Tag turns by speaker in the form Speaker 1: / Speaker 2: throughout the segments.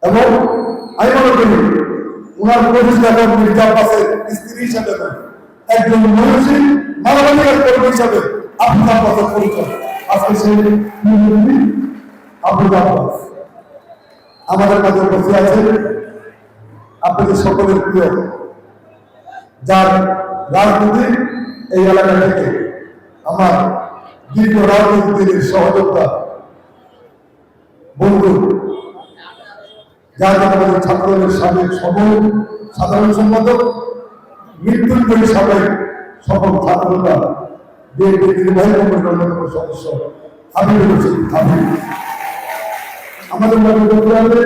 Speaker 1: এবং আমি মনে করি ওনার প্রতিষ্ঠা মির্জা আব্বাসের স্ত্রী হিসাবে একজন মনীষী মানবাধিকার কর্মী হিসাবে আব্দুল আব্বাসের পরিচয় আজকে সেই আব্দুল আব্বাস আমাদের মাঝে বসে আছে, আপনাদের সকলের প্রিয়, যার রাজনীতি এই এলাকা থেকে আমার দীর্ঘ রাজনীতির সহযোগিতা বন্ধু, যার আমাদের ছাত্রদের সাবেক সাধারণ সম্পাদক, মৃত্যুঞ্জয়ী সাবেক সকল ছাত্ররা বিএনপি নির্বাহী কমিটির অন্যতম সদস্য হাবিবুর রশিদ হাবিব আমাদের মধ্যে বলতে হবে।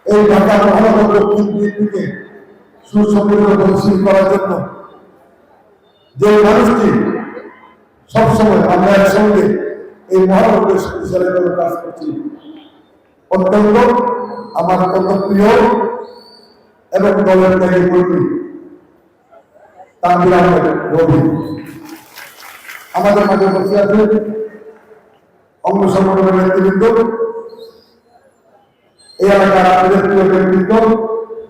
Speaker 1: এই ঢাকা মহানগর দক্ষিণ বিএনপিকে সুসংগঠিত গতিশীল করার জন্য যে মানুষটি সবসময় আমরা একসঙ্গে এই মহানগরের শক্তিশালী করে কাজ করছি, অত্যন্ত আমার অত্যন্ত প্রিয় এবং দলের ত্যাগী কর্মী তানভীর আহমেদ রবি আমাদের মাঝে বসে আছে। অঙ্গ সংগঠনের নেতৃবৃন্দ, এই এলাকার আপনাদের প্রিয় ব্যক্তিত্ব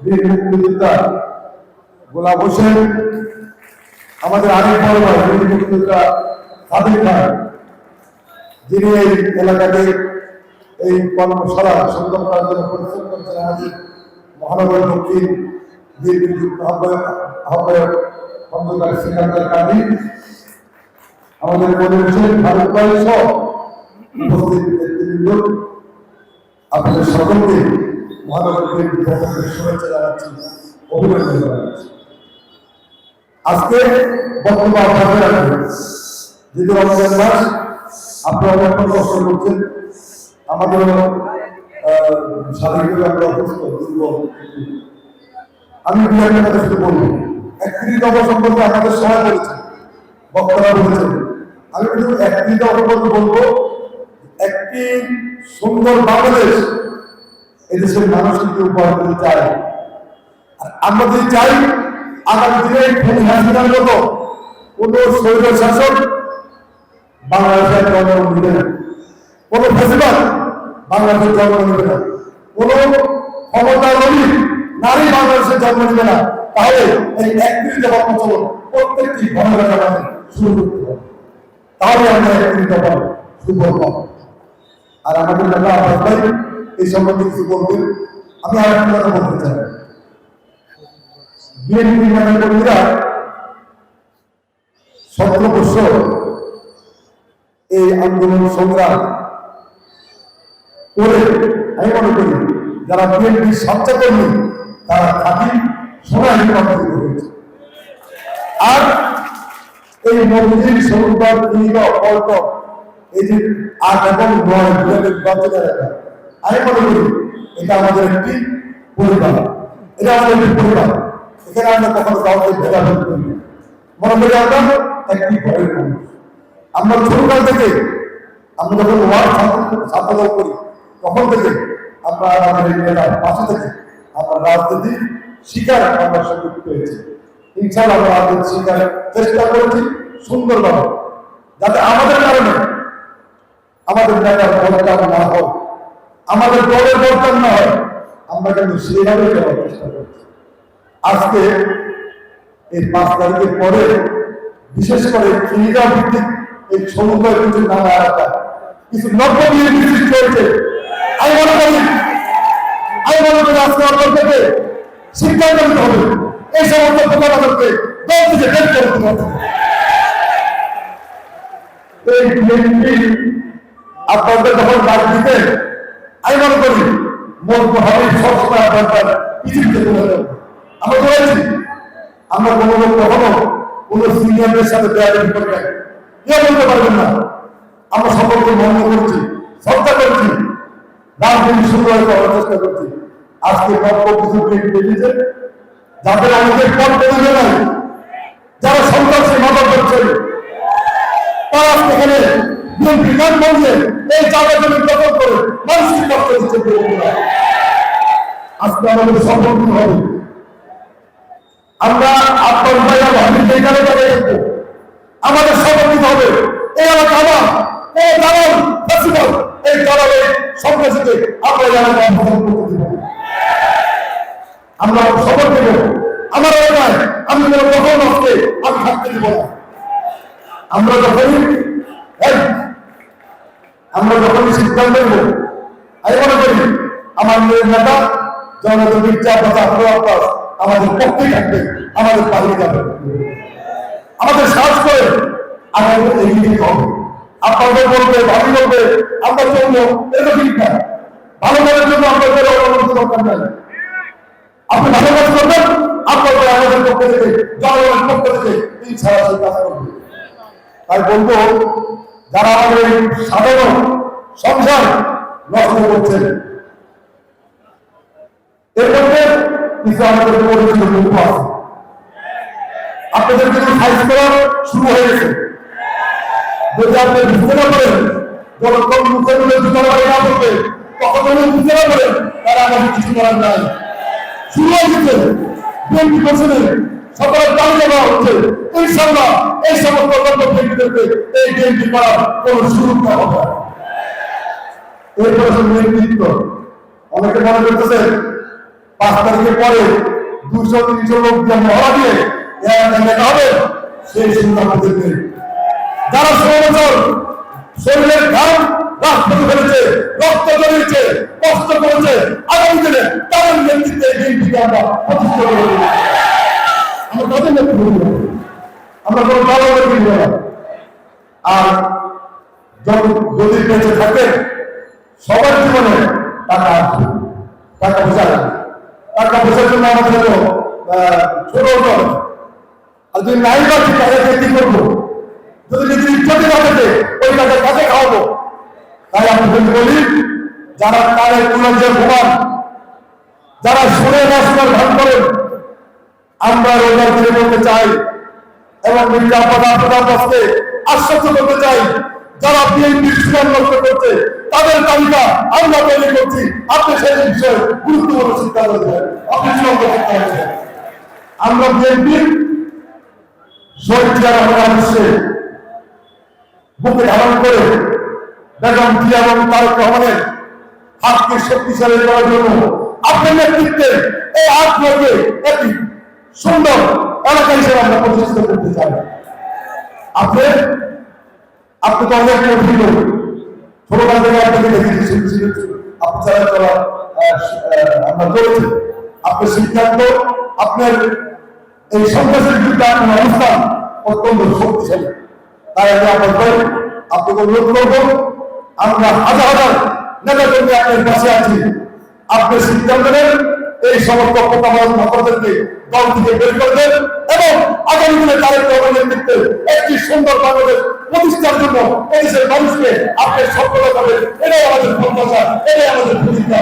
Speaker 1: বীর মুক্তিযোদ্ধা গোলাম হোসেন, আমাদের আরেক বড় ভাই বীর মুক্তিযোদ্ধা সাদিক খান, যিনি এই এলাকাতে এই কর্মশালা সুন্দর করার জন্য পরিশ্রম করেছেন। আমাদের মহানগর দক্ষিণ বীর আহ্বায়ক খন্দকার সিকান্দার কাজী, আমাদের মনে হোসেন ফারুক ভাই সহ উপস্থিত নেতৃবৃন্দ, আপনাদের সকলকে মহানগর বিএনপির পক্ষ থেকে শুভেচ্ছা জানাচ্ছি, অভিনন্দন জানাচ্ছি। আজকে বক্তব্য আপনাদের রাখবেন, যেহেতু রমজান মাস, আপনারা অনেক কষ্ট করছেন, আমাদের শারীরিকভাবে আমরা অসুস্থ দুর্বল। আমি বিহারের কথা শুধু বলবো, 31 দফা সম্পর্কে আমাদের সবাই বলেছেন, বক্তারা বলেছেন। আমি কিন্তু 31 দফা সম্পর্কে বলবো, একটি সুন্দর বাংলাদেশ এদেশের মানুষ কিন্তু উপহার দিতে চাই। আর আমরা যদি চাই আগামী দিনে খুনি হাসিনার মতো কোন স্বৈর শাসক বাংলাদেশের জন্ম নিবে না, কোন ফেসিবাদ বাংলাদেশের জন্ম নিবে না, কোন ক্ষমতালোভী নারী বাংলাদেশের জন্ম নিবে না, তাহলে এই 31 দফা প্রচলন প্রত্যেকটি ঘরে ঘরে শুরু করতে হবে, তাহলে আমরা 31 দফা সুফল পাবো। আর আমাদের নেতা আব্বাস ভাই এই সম্বন্ধে কিছু বলবেন। আমি আর একটা কথা বলতে চাই, বিএনপি কর্মীরা 17 বছর এই আন্দোলন সংগ্রাম করে আমি মনে করি যারা বিএনপির স্বেচ্ছাকর্মী তারা খাঁটি সোনায় রূপান্তরিত হয়েছে। আর এই মন্দির সরকার পল্টন এই যে 8 এবং 9 বিভাগের বাচ্চাদের আমি মনে করি এটা আমাদের একটি পরিবার, এটা আমাদের একটি পরিবার। এখানে আমরা কখনো কাউকে ভেদাভেদ করি না, মনে করি আমরা একটি ঘরের মানুষ। আমরা ছোটকাল থেকে আমরা যখন ওয়ার্ড ছাত্রদল করি তখন থেকে আমরা আমাদের এলাকার পাশে থেকে আমরা রাজনীতি শিকার আমরা সুযোগ পেয়েছি। ইনশাআল্লাহ আমরা রাজনীতি শিকারের চেষ্টা করেছি সুন্দরভাবে, যাতে আমাদের কারণে আমাদের নেতার বদনাম না হয়, আমাদের দলের বদনাম না হয়, আমরা কিন্তু সেইভাবে যাওয়ার চেষ্টা করছি। আজকে এই 5 তারিখের পরে বিশেষ করে ক্রীড়া ভিত্তিক এই সমুদ্রের কিছু নানা এলাকা কিছু নব্য বিএনপি সৃষ্টি হয়েছে। আমি মনে করি আজকে আপনার থেকে সিদ্ধান্ত নিতে হবে এই সমস্ত প্রকারকে দল থেকে বের করে দিতে হবে। এই বিএনপি আপনাদের যখন ডাক দিতে আমি মনে করি মধ্যভাবে সবসময় আপনার পৃথিবীতে তুলে দেব। আমরা বলেছি আমরা কোনো লোক কখনো কোনো সিনিয়রদের সাথে বেয়াদবি করে নাই, কেউ বলতে পারবেন না। আমরা সকলকে মনে করছি, শ্রদ্ধা করছি, রাজনীতি সুন্দর করার চেষ্টা করছি। আজকে নব্য কিছু বেরিয়েছে যাদের আমাদের পথ বেরিয়ে নাই, যারা সন্ত্রাসী মাদক করছে, তারা এখানে বিএনপি গান বলছে এই জায়গা জমি দখল করে মানুষকে কষ্ট দিচ্ছে। আজকে আমাদের সংগঠন হবে, আমরা আপনার ভাইয়া ভাবির এখানে দাঁড়িয়ে থাকবো, আমাদের সংগঠিত হবে। এই এলাকা আমার দালাল এই দালালি সন্ত্রাসীকে আমরা যেন অবস্থান করতে দেব। আমরা শপথ দেব, আমার এলাকায় আমি যেন কখন আসতে আমি থাকতে দেব না। আমরা যখনই সিদ্ধান্ত নেব, আমি মনে করি আমার নেতা জনতা মির্জা আব্বাস আমাদের পক্ষে থাকবে, আমাদের পালিয়ে যাবে, আমাদের সাহস করে আমাদের এগিয়ে যেতে হবে। আপনাদের বলবে, ভাবি বলবে আমরা চলবো, এটা ঠিক না। ভালো কাজের জন্য আপনাদের অনুমতি দরকার নাই। আপনি ভালো কাজ করবেন, আপনাদের আমাদের পক্ষ থেকে, জনগণের পক্ষ থেকে ইনশাআল্লাহ সেই কাজ করবে। তাই বলবো, যারা আমাদের এই সাধারণ সংসার নষ্ট করছেন, এর মধ্যে কিছু আমাদের পরিচিত লোক আছে, আপনাদের কিন্তু সাইজ করা শুরু হয়ে গেছে। যদি আপনি বুঝতে না পারেন, যখন মুখে মুখে জুতার বাড়ি না করবে, তখন যখন বুঝতে না পারেন তারা আমাদের কিছু করার নাই। শুরু হয়েছে 20% সকলের তালিকা দেওয়া হচ্ছে। ইনশাআল্লাহ এই সমস্ত ব্যক্তিদেরকে এই বিএনপি করার কোন সুযোগ দেওয়া হবে না। এরপরে নেতৃত্ব অনেকে মনে করতেছে 5 তারিখের পরে 200-300 লোক যে মহড়া দিয়ে নেতা হবে, সেই সুযোগ আমাদের নেই। যারা 16 বছর শরীরের ঘাম রাজপথে ফেলেছে, রক্ত ঝরিয়েছে, কষ্ট করেছে, আগামী দিনে তাদের নেতৃত্বে বিএনপিকে আমরা প্রতিষ্ঠা করে দেব। আমরা তাদের নেতৃত্ব দেব, আমরা কোনো দলের নেতৃত্ব দেব না। আর যদি বেঁচে থাকে সবার জীবনে টাকা আসবে, টাকা বোঝা লাগবে। টাকা বোঝার জন্য আমাদের ছোট দল, আর যদি নাই পাচ্ছি তাদেরকে কি করবো? যদি নিজের ইচ্ছাতে না থাকে ওই টাকা কাছে খাওয়াবো। তাই আমি বলি, যারা কারে কুলঞ্জে ঘুমান, যারা শুনে না শোনার ভান করেন, আমরা রোজার দিনে বলতে চাই এবং মির্জা আব্বাসকে আশ্বস্ত করতে চাই, যারা বিএনপির সুনাম নষ্ট করছে তাদের তালিকা আমরা তৈরি করছি। আপনি সেই বিষয়ে গুরুত্বপূর্ণ সিদ্ধান্ত দেবেন, আপনি চূড়ান্ত সিদ্ধান্ত দেবেন। আমরা বিএনপির শহীদ জিয়া রহমানের বুকে ধারণ করে বেগম জিয়া এবং তারেক রহমানের হাতকে শক্তিশালী করার জন্য আপনার নেতৃত্বে এই আত্মকে একটি সুন্দর এলাকা হিসেবে আমরা প্রতিষ্ঠিত করতে চাই। আপনি তো অনেক কঠিন ছোটকাল থেকে আপনাকে দেখেছি, আপনি যারা যারা আমরা করেছি, আপনার সিদ্ধান্ত, আপনার এই সন্ত্রাসের বিরুদ্ধে আপনার অবস্থান অত্যন্ত শক্তিশালী। তাই আমি আপনাকে অনুরোধ করবো, আমরা হাজার হাজার নেতা কর্মী আপনার পাশে আছি। আপনি সিদ্ধান্ত নেন, এই সমস্ত নেতাদেরকে দল থেকে বের করবেন এবং আগামী দিনে তারেক রহমানের নেতৃত্বে একটি সুন্দর বাংলাদেশ প্রতিষ্ঠার জন্য এদেশের মানুষকে আপনি সফলতা করবেন। এটাই আমাদের প্রত্যাশা, এটাই আমাদের প্রতিজ্ঞা।